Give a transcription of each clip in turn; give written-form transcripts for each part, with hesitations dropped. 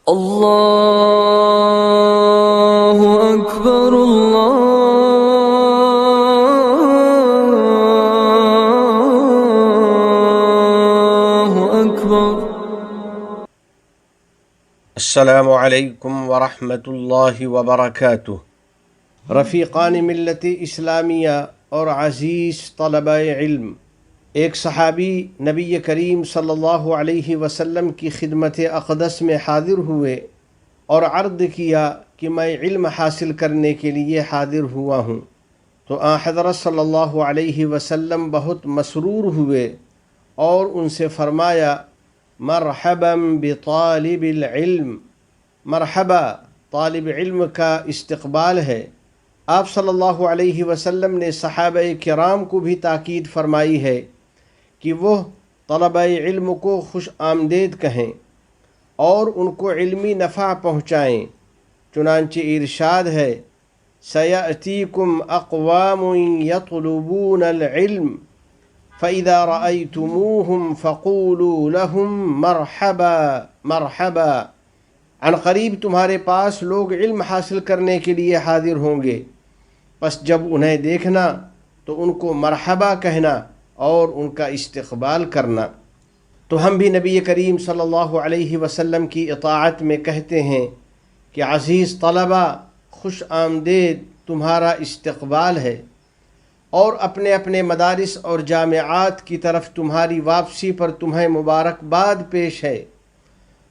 اللہ اکبر اللہ اکبر۔ السلام علیکم ورحمۃ اللہ وبرکاتہ۔ رفیقان ملت اسلامیہ اور عزیز طلباء علم، ایک صحابی نبی کریم صلی اللہ علیہ وسلم کی خدمت اقدس میں حاضر ہوئے اور عرض کیا کہ میں علم حاصل کرنے کے لیے حاضر ہوا ہوں، تو آن حضرت صلی اللہ علیہ وسلم بہت مسرور ہوئے اور ان سے فرمایا مرحبا بطالب العلم، مرحبا، طالب علم کا استقبال ہے۔ آپ صلی اللہ علیہ وسلم نے صحابہ کرام کو بھی تاکید فرمائی ہے کہ وہ طلبہ علم کو خوش آمدید کہیں اور ان کو علمی نفع پہنچائیں۔ چنانچہ ارشاد ہے سَيَأْتِيكُمْ أَقْوَامٌ يَطْلُبُونَ الْعِلْمَ فَإِذَا رَأَيْتُمُوهُمْ فَقُولُوا لَهُمْ مَرْحَبًا مَرْحَبًا، عن قریب تمہارے پاس لوگ علم حاصل کرنے کے لیے حاضر ہوں گے، پس جب انہیں دیکھنا تو ان کو مرحبا کہنا اور ان کا استقبال کرنا۔ تو ہم بھی نبی کریم صلی اللہ علیہ وسلم کی اطاعت میں کہتے ہیں کہ عزیز طلبہ، خوش آمدید، تمہارا استقبال ہے، اور اپنے اپنے مدارس اور جامعات کی طرف تمہاری واپسی پر تمہیں مبارکباد پیش ہے۔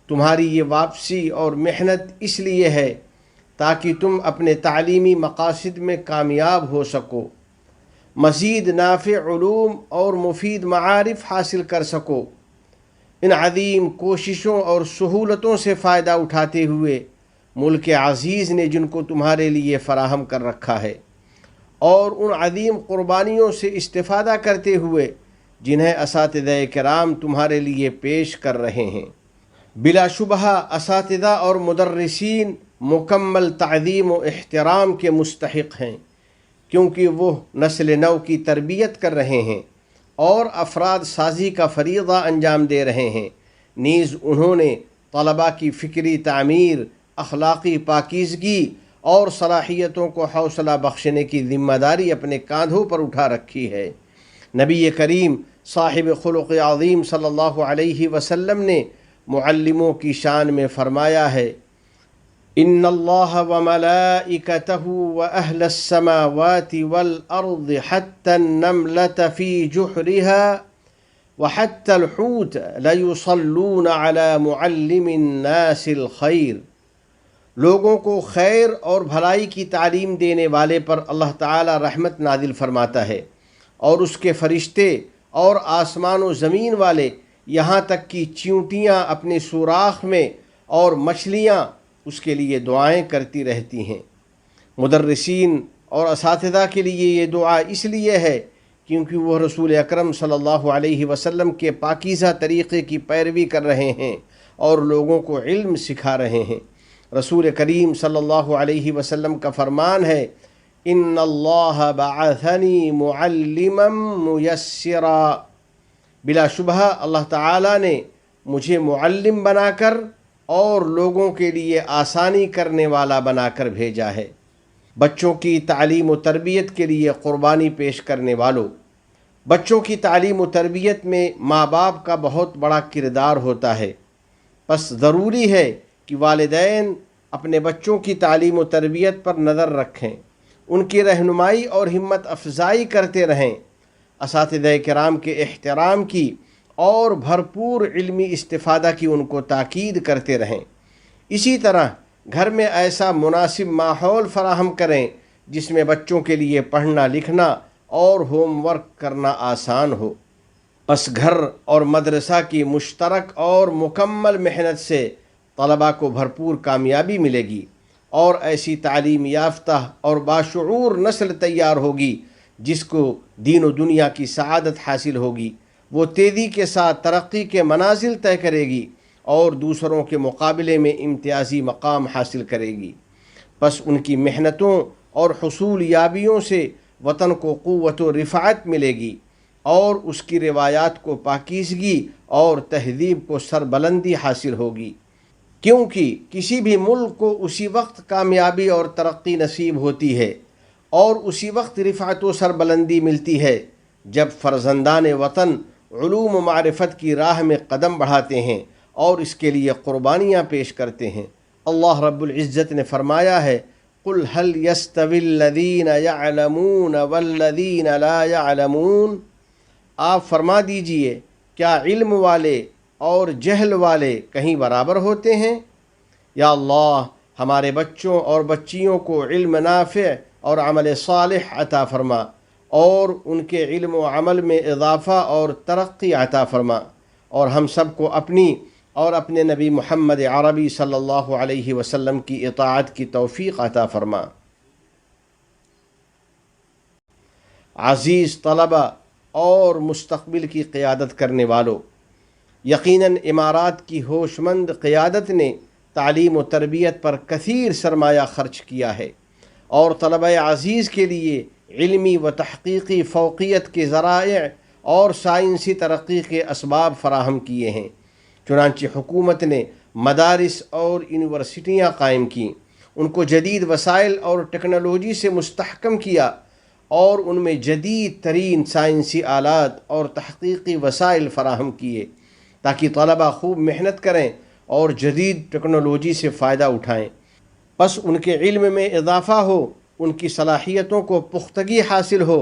تمہاری یہ واپسی اور محنت اس لیے ہے تاکہ تم اپنے تعلیمی مقاصد میں کامیاب ہو سکو، مزید نافع علوم اور مفید معارف حاصل کر سکو۔ ان عظیم کوششوں اور سہولتوں سے فائدہ اٹھاتے ہوئے ملک عزیز نے جن کو تمہارے لیے فراہم کر رکھا ہے، اور ان عظیم قربانیوں سے استفادہ کرتے ہوئے جنہیں اساتذہ کرام تمہارے لیے پیش کر رہے ہیں۔ بلا شبہ اساتذہ اور مدرسین مکمل تعظیم و احترام کے مستحق ہیں، کیونکہ وہ نسل نو کی تربیت کر رہے ہیں اور افراد سازی کا فریضہ انجام دے رہے ہیں۔ نیز انہوں نے طلباء کی فکری تعمیر، اخلاقی پاکیزگی اور صلاحیتوں کو حوصلہ بخشنے کی ذمہ داری اپنے کاندھوں پر اٹھا رکھی ہے۔ نبی کریم صاحب خلق عظیم صلی اللہ علیہ وسلم نے معلموں کی شان میں فرمایا ہے ان اللہ وملائکتہ واہل السماوات والارض حتی النملة فی جحرها وحتی الحوت لیصلون علی معلم الناس الخیر۔ لوگوں کو خیر اور بھلائی کی تعلیم دینے والے پر اللہ تعالی رحمت نازل فرماتا ہے، اور اس کے فرشتے اور آسمان و زمین والے، یہاں تک کہ چیونٹیاں اپنے سوراخ میں اور مچھلیاں اس کے لیے دعائیں کرتی رہتی ہیں۔ مدرسین اور اساتذہ کے لیے یہ دعا اس لیے ہے کیونکہ وہ رسول اکرم صلی اللہ علیہ وسلم کے پاکیزہ طریقے کی پیروی کر رہے ہیں اور لوگوں کو علم سکھا رہے ہیں۔ رسول کریم صلی اللہ علیہ وسلم کا فرمان ہے ان اللہ بعثنی معلما میسرا، بلا شبہ اللہ تعالیٰ نے مجھے معلم بنا کر اور لوگوں کے لیے آسانی کرنے والا بنا کر بھیجا ہے۔ بچوں کی تعلیم و تربیت کے لیے قربانی پیش کرنے والوں، بچوں کی تعلیم و تربیت میں ماں باپ کا بہت بڑا کردار ہوتا ہے، پس ضروری ہے کہ والدین اپنے بچوں کی تعلیم و تربیت پر نظر رکھیں، ان کی رہنمائی اور ہمت افزائی کرتے رہیں، اساتذہ کرام کے احترام کی اور بھرپور علمی استفادہ کی ان کو تاکید کرتے رہیں۔ اسی طرح گھر میں ایسا مناسب ماحول فراہم کریں جس میں بچوں کے لیے پڑھنا لکھنا اور ہوم ورک کرنا آسان ہو۔ پس گھر اور مدرسہ کی مشترک اور مکمل محنت سے طلباء کو بھرپور کامیابی ملے گی اور ایسی تعلیم یافتہ اور باشعور نسل تیار ہوگی جس کو دین و دنیا کی سعادت حاصل ہوگی۔ وہ تیزی کے ساتھ ترقی کے منازل طے کرے گی اور دوسروں کے مقابلے میں امتیازی مقام حاصل کرے گی۔ پس ان کی محنتوں اور حصول یابیوں سے وطن کو قوت و رفعت ملے گی اور اس کی روایات کو پاکیزگی اور تہذیب کو سربلندی حاصل ہوگی۔ کیونکہ کسی بھی ملک کو اسی وقت کامیابی اور ترقی نصیب ہوتی ہے اور اسی وقت رفعت و سربلندی ملتی ہے جب فرزندان وطن علوم و معرفت کی راہ میں قدم بڑھاتے ہیں اور اس کے لیے قربانیاں پیش کرتے ہیں۔ اللہ رب العزت نے فرمایا ہے قُلْ هَلْ يَسْتَوِي الَّذِينَ يَعْلَمُونَ وَالَّذِينَ لَا يَعْلَمُونَ، آپ فرما دیجئے کیا علم والے اور جہل والے کہیں برابر ہوتے ہیں؟ یا اللہ ہمارے بچوں اور بچیوں کو علم نافع اور عمل صالح عطا فرما اور ان کے علم و عمل میں اضافہ اور ترقی عطا فرما، اور ہم سب کو اپنی اور اپنے نبی محمد عربی صلی اللہ علیہ وسلم کی اطاعت کی توفیق عطا فرما۔ عزیز طلبہ اور مستقبل کی قیادت کرنے والوں، یقیناً امارات کی ہوش مند قیادت نے تعلیم و تربیت پر کثیر سرمایہ خرچ کیا ہے اور طلبہ عزیز کے لیے علمی و تحقیقی فوقیت کے ذرائع اور سائنسی ترقی کے اسباب فراہم کیے ہیں۔ چنانچہ حکومت نے مدارس اور یونیورسٹیاں قائم کیں، ان کو جدید وسائل اور ٹیکنالوجی سے مستحکم کیا اور ان میں جدید ترین سائنسی آلات اور تحقیقی وسائل فراہم کیے تاکہ طلبہ خوب محنت کریں اور جدید ٹیکنالوجی سے فائدہ اٹھائیں، پس ان کے علم میں اضافہ ہو، ان کی صلاحیتوں کو پختگی حاصل ہو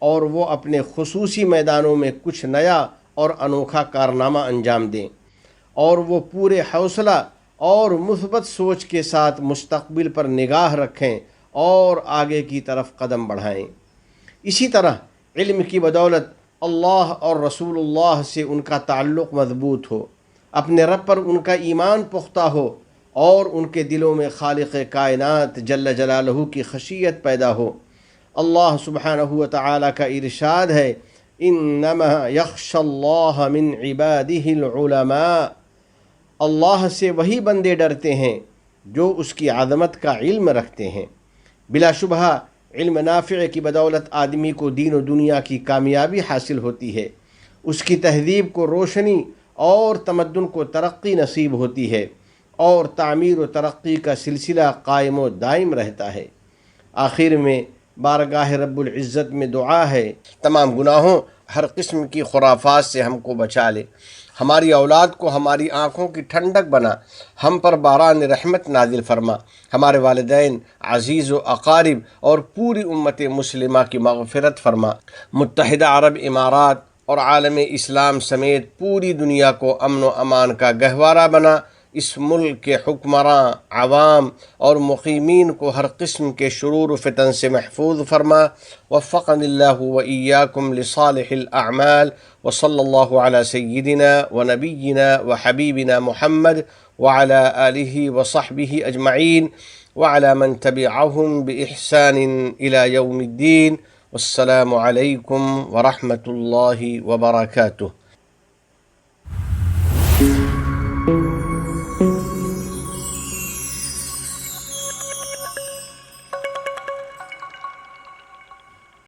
اور وہ اپنے خصوصی میدانوں میں کچھ نیا اور انوکھا کارنامہ انجام دیں، اور وہ پورے حوصلہ اور مثبت سوچ کے ساتھ مستقبل پر نگاہ رکھیں اور آگے کی طرف قدم بڑھائیں۔ اسی طرح علم کی بدولت اللہ اور رسول اللہ سے ان کا تعلق مضبوط ہو، اپنے رب پر ان کا ایمان پختہ ہو اور ان کے دلوں میں خالق کائنات جل جلالہ کی خشیت پیدا ہو۔ اللہ سبحانہ و تعالیٰ کا ارشاد ہے انما یخشی اللہ من عبادہ العلماء، اللہ سے وہی بندے ڈرتے ہیں جو اس کی عظمت کا علم رکھتے ہیں۔ بلا شبہ علم نافع کی بدولت آدمی کو دین و دنیا کی کامیابی حاصل ہوتی ہے، اس کی تہذیب کو روشنی اور تمدن کو ترقی نصیب ہوتی ہے اور تعمیر و ترقی کا سلسلہ قائم و دائم رہتا ہے۔ آخر میں بارگاہ رب العزت میں دعا ہے تمام گناہوں ہر قسم کی خرافات سے ہم کو بچا لے، ہماری اولاد کو ہماری آنکھوں کی ٹھنڈک بنا، ہم پر باران رحمت نازل فرما، ہمارے والدین، عزیز و اقارب اور پوری امت مسلمہ کی مغفرت فرما، متحدہ عرب امارات اور عالم اسلام سمیت پوری دنیا کو امن و امان کا گہوارہ بنا، اس ملک کے حکمراں، عوام اور مقیمین کو ہر قسم کے شرور و فتن سے محفوظ فرما۔ وفقنی اللہ و ایاکم لصالح الاعمال، وصلی اللہ علی سیدنا و نبینا و حبیبنا محمد وعلی آلہ وصحبہ اجمعین وعلی من تبعہم بإحسان الی یوم الدین۔ والسلام علیکم ورحمۃ اللہ وبرکاتہ۔